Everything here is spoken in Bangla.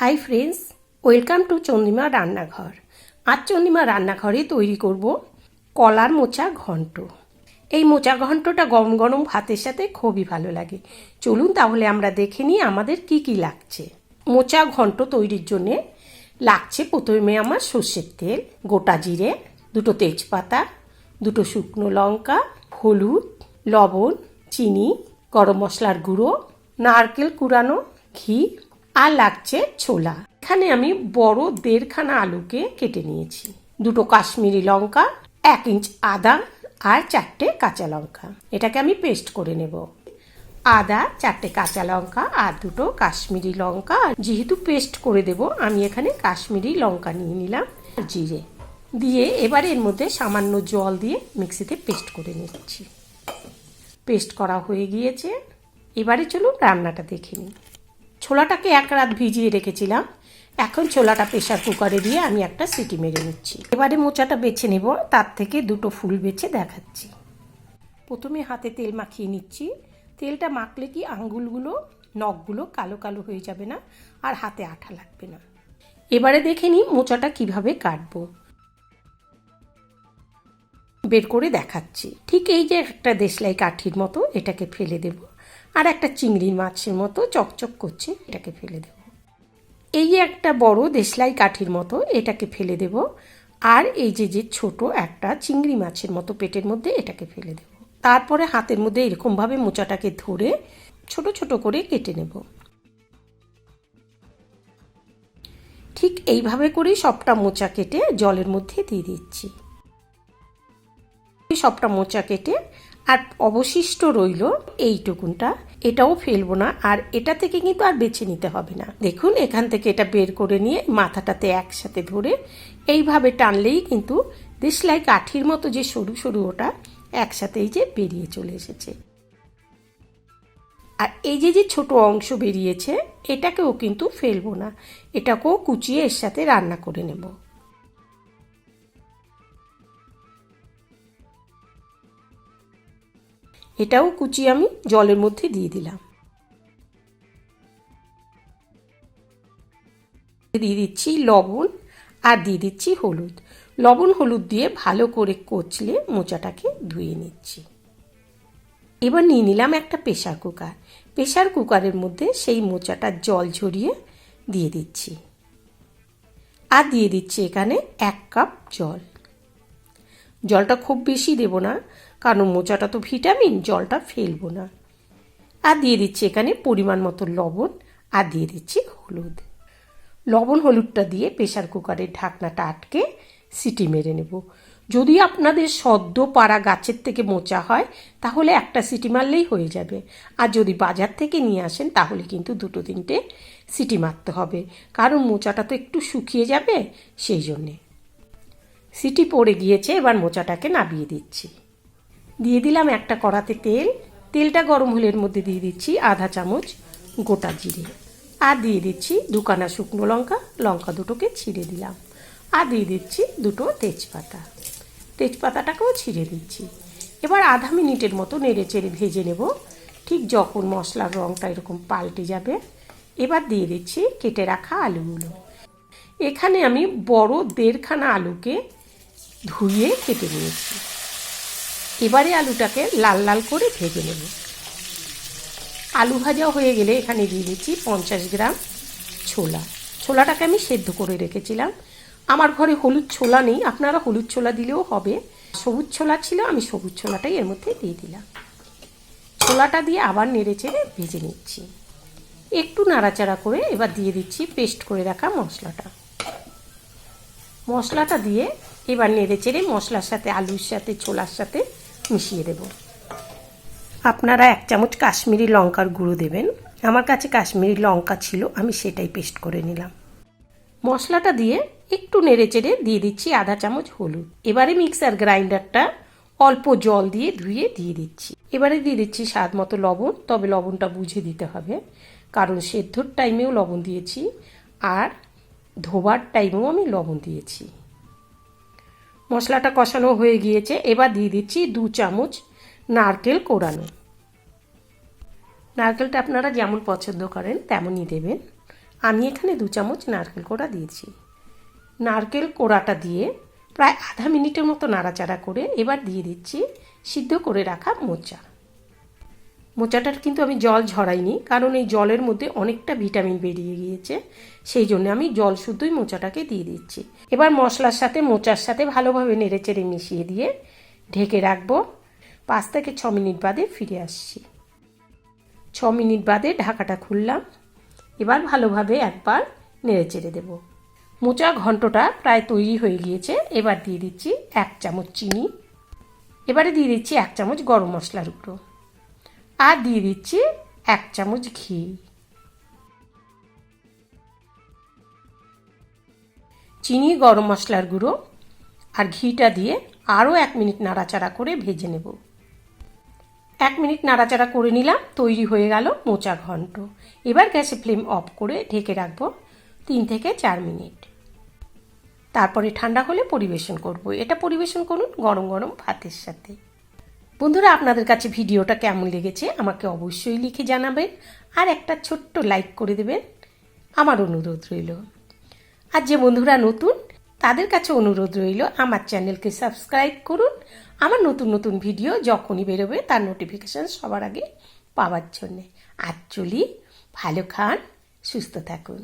Hi friends, welcome to Chandrima রান্নাঘর। আজ চন্দ্রিমা রান্নাঘরে তৈরি করব কলার মোচা ঘন্ট। এই মোচা ঘন্টটা গরম গরম ভাতের সাথে খুবই ভালো লাগে। চলুন তাহলে আমরা দেখে নিই আমাদের কি কি লাগছে। মোচা ঘন্ট তৈরির জন্যে লাগছে প্রথমে আমার সর্ষের তেল, গোটা জিরে, দুটো তেজপাতা, দুটো শুকনো লঙ্কা, হলুদ, লবণ, চিনি, গরম মশলার গুঁড়ো, নারকেল কুড়ানো, ঘি, আর লাগছে ছোলা। এখানে আমি বড় 1.5 খানা আলুকে কেটে নিয়েছি, দুটো কাশ্মীরি লঙ্কা, 1 ইঞ্চ আদা আর 4টে কাঁচা লঙ্কা। এটাকে আমি পেস্ট করে নেব। আদা, 4টে কাঁচা লঙ্কা আর দুটো কাশ্মীরি লঙ্কা, যেহেতু পেস্ট করে দেব আমি এখানে কাশ্মীরি লঙ্কা নিয়ে নিলাম, জিরে দিয়ে এবারে এর মধ্যে সামান্য জল দিয়ে মিক্সিতে পেস্ট করে নিচ্ছি। পেস্ট করা হয়ে গিয়েছে, এবারে চলুন রান্নাটা দেখে নিই। ছোলাটাকে 1 রাত ভিজিয়ে রেখেছিলাম, এখন ছোলাটা প্রেসার কুকারে দিয়ে আমি একটা সিটি মেরে নিচ্ছি। এবারে মোচাটা বেছে নেব, তার থেকে দুটো ফুল বেছে দেখাচ্ছি। প্রথমে হাতে তেল মাখিয়ে নিচ্ছি। তেলটা মাখলে কি আঙ্গুলগুলো, নখগুলো কালো কালো হয়ে যাবে না আর হাতে আঠা লাগবে না। এবারে দেখে নিই মোচাটা কিভাবে কাটবো। বের করে দেখাচ্ছি। ঠিক এই যে একটা দেশলাই কাঠির মতো, এটাকে ফেলে দেব, আর একটা চিংড়ি মাছের মতো চকচক করছে, এটাকে ফেলে দেব। এই যে একটা বড় দেশলাই কাঠির মতো, এটাকে ফেলে দেব, আর এই যে যে ছোট একটা চিংড়ি মাছের মতো পেটের মধ্যে, এটাকে ফেলে দেব। তারপরে হাতের মধ্যে এরকমভাবে মোচাটাকে ধরে ছোট ছোট করে কেটে নেব। ঠিক এইভাবে করেই সবটা মোচা কেটে জলের মধ্যে দিয়ে দিচ্ছি। সবটা মোচা কেটে আর অবশিষ্ট রইল এইটুকুনটা, এটাও ফেলবো না, আর এটা থেকে কিন্তু আর বেছে নিতে হবে না। দেখুন এখান থেকে এটা বের করে নিয়ে মাথাটাতে একসাথে ধরে এইভাবে টানলেই কিন্তু দেশলাই কাঠির মতো যে সরু সরু ওটা একসাথেই যে বেরিয়ে চলে এসেছে। আর এই যে যে ছোট অংশ বেরিয়েছে, এটাকেও কিন্তু ফেলবো না, এটাকেও কুচিয়ে এর সাথে রান্না করে নেব। এটাও কুচি আমি জলের মধ্যে দিয়ে দিলাম। দিয়ে দিচ্ছি লবণ আর দিয়ে দিচ্ছি হলুদ। লবণ হলুদ দিয়ে ভালো করে কচলে মোচাটাকে ধুয়ে নিচ্ছি। এবার নিয়ে নিলাম একটা প্রেসার কুকার। প্রেসার কুকারের মধ্যে সেই মোচাটার জল ঝরিয়ে দিয়ে দিচ্ছি, আর দিয়ে দিচ্ছি এখানে 1 কাপ জল। জলটা খুব বেশি দেব না, কারণ মোচাটা তো ভিটামিন, জলটা ফেলবো না। আর দিয়ে দিচ্ছি এখানে পরিমাণ মতো লবণ, আর দিয়ে দিচ্ছি হলুদ। লবণ হলুদটা দিয়ে প্রেসার কুকারের ঢাকনাটা আটকে সিটি মেরে নেব। যদি আপনাদের সদ্য পাড়া গাছের থেকে মোচা হয় তাহলে একটা সিটি মারলেই হয়ে যাবে, আর যদি বাজার থেকে নিয়ে আসেন তাহলে কিন্তু 2-3টে সিটি মারতে হবে, কারণ মোচাটা তো একটু শুকিয়ে যাবে, সেই জন্যে। সিটি পড়ে গিয়েছে, এবার মোচাটাকে নামিয়ে দিচ্ছি। দিয়ে দিলাম একটা কড়াতে তেল। তেলটা গরম হলে এর মধ্যে দিয়ে দিচ্ছি আধা চামচ গোটা জিরে, আর দিয়ে দিচ্ছি 2 কানা শুকনো লঙ্কা, লঙ্কা দুটোকে ছিঁড়ে দিলাম, আর দিয়ে দিচ্ছি দুটো তেজপাতা, তেজপাতাটাকেও ছিঁড়ে দিচ্ছি। এবার আধা মিনিটের মতো নেড়ে চেড়ে ভেজে নেব। ঠিক যখন মশলার রঙটা এরকম পাল্টে যাবে, এবার দিয়ে দিচ্ছি কেটে রাখা আলুগুলো। এখানে আমি বড় 1.5 খানা আলুকে ধুয়ে কেটে নিয়েছি। এবারে আলুটাকে লাল লাল করে ভেজে নেব। আলু ভাজা হয়ে গেলে এখানে দিয়ে দিচ্ছি 50 গ্রাম ছোলা। ছোলাটাকে আমি সেদ্ধ করে রেখেছিলাম। আমার ঘরে হলুদ ছোলা নেই, আপনারা হলুদ ছোলা দিলেও হবে। সবুজ ছোলা ছিল, আমি সবুজ ছোলাটাই এর মধ্যে দিয়ে দিলাম। ছোলাটা দিয়ে আবার নেড়ে চেড়ে ভেজে নিচ্ছি। একটু নাড়াচাড়া করে এবার দিয়ে দিচ্ছি পেস্ট করে রাখা মশলাটা। মশলাটা দিয়ে এবার নেড়ে চেড়ে মশলার সাথে, আলুর সাথে, ছোলার সাথে মিশিয়ে দেব। আপনারা 1 চামচ কাশ্মীরি লঙ্কার গুঁড়ো দেবেন। আমার কাছে কাশ্মীরি লঙ্কা ছিল, আমি সেটাই পেস্ট করে নিলাম। মশলাটা দিয়ে একটু নেড়ে চেড়ে দিয়ে দিচ্ছি আধা চামচ হলুদ। এবারে মিক্সার গ্রাইন্ডারটা অল্প জল দিয়ে ধুয়ে দিয়ে দিচ্ছি। এবারে দিয়ে দিচ্ছি স্বাদ মতো লবণ, তবে লবণটা বুঝে দিতে হবে, কারণ সেদ্ধর টাইমেও লবণ দিয়েছি আর ধোবার টাইমেও আমি লবণ দিয়েছি। মশলাটা কষানো হয়ে গিয়েছে, এবার দিয়ে দিচ্ছি 2 চামচ নারকেল কোড়ানো। নারকেলটা আপনারা যেমন পছন্দ করেন তেমনই দেবেন। আমি এখানে 2 চামচ নারকেল কোড়া দিয়েছি। নারকেল কোড়াটা দিয়ে প্রায় আধা মিনিটের মতো নাড়াচাড়া করে এবার দিয়ে দিচ্ছি সিদ্ধ করে রাখা মোচা। মোচাটার কিন্তু আমি জল ঝরাইনি, কারণ এই জলের মধ্যে অনেকটা ভিটামিন বেরিয়ে গিয়েছে, সেই জন্য আমি জল শুদ্ধই মোচাটাকে দিয়ে দিচ্ছি। এবার মশলার সাথে মোচার সাথে ভালোভাবে নেড়েচেড়ে মিশিয়ে দিয়ে ঢেকে রাখবো। 5 থেকে 6 মিনিট বাদে ফিরে আসছি। 6 মিনিট বাদে ঢাকাটা খুললাম। এবার ভালোভাবে একবার নেড়েচেড়ে দেব। মোচা ঘন্টটা প্রায় তৈরি হয়ে গিয়েছে। এবার দিয়ে দিচ্ছি 1 চামচ চিনি। এবারে দিয়ে দিচ্ছি 1 চামচ গরম মশলার গুঁড়ো, আর দিয়ে দিচ্ছি 1 চামচ ঘি। চিনি, গরম মশলার গুঁড়ো আর ঘিটা দিয়ে আরও 1 মিনিট নাড়াচাড়া করে ভেজে নেব। 1 মিনিট নাড়াচাড়া করে নিলাম। তৈরি হয়ে গেল মোচা ঘন্ট। এবার গ্যাসে ফ্লেম অফ করে ঢেকে রাখবো 3 থেকে 4 মিনিট। তারপরে ঠান্ডা হলে পরিবেশন করব। এটা পরিবেশন করুন গরম গরম ভাতের সাথে। বন্ধুরা, আপনাদের কাছে ভিডিওটা কেমন লেগেছে আমাকে অবশ্যই লিখে জানাবেন, আর একটা ছোট্ট লাইক করে দেবেন, আমার অনুরোধ রইল। আর যে বন্ধুরা নতুন, তাদের কাছে অনুরোধ রইল আমার চ্যানেলকে সাবস্ক্রাইব করুন, আমার নতুন নতুন ভিডিও যখনই বেরোবে তার নোটিফিকেশান সবার আগে পাওয়ার জন্যে। আর চলি, ভালো খান, সুস্থ থাকুন।